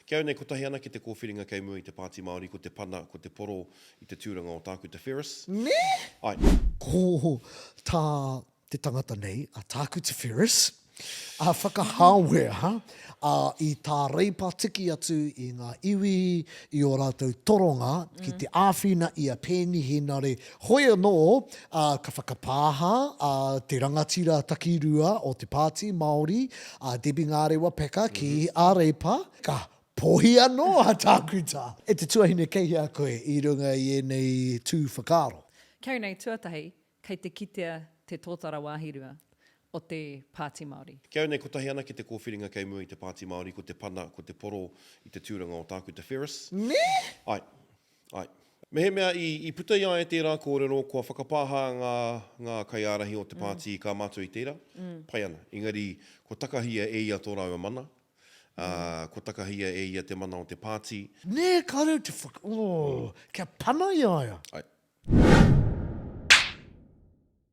Kia nei kotahi ana ki te kōwhiringa kei mua i te Pāti Māori, ko te pana, ko te poro i te tūranga o tāku te Ferris. Ne? Ai, Ko tā te tangata nei, a tāku te Ferris, a whakahāwea, i tā reipa tiki atu i ngā iwi, i o rātou toronga, ki te āwhina i a pēni he nare. Hoi anō, ka whakapāha, te rangatira takirua o te Pāti Māori, Debbie Ngarewa Peka ki a reipa, ka pohi anō a tāku tā. E te tuahine kei a koe i runga i enei tū whakaro. Kei nei tuatahi, kei te kitea te tōtara wāhirua o te Pāti Māori. kia nei kotahi ana ki te kōwhiringa kei mua i te Pāti Māori, ko te pana, ko te poro i te tūranga o tāku te Ferris. Ne? Ai, ai. Me he mea i puta ia e tērā kōrero, kua whakapāha ngā kaiarahi o te pāti ka mātua i tērā. Pai ana, engari, ko takahia e ia tō rau mana. Ko takahia e ia te mana o te pāti. Ne, kare te kia pana i aia. Ai,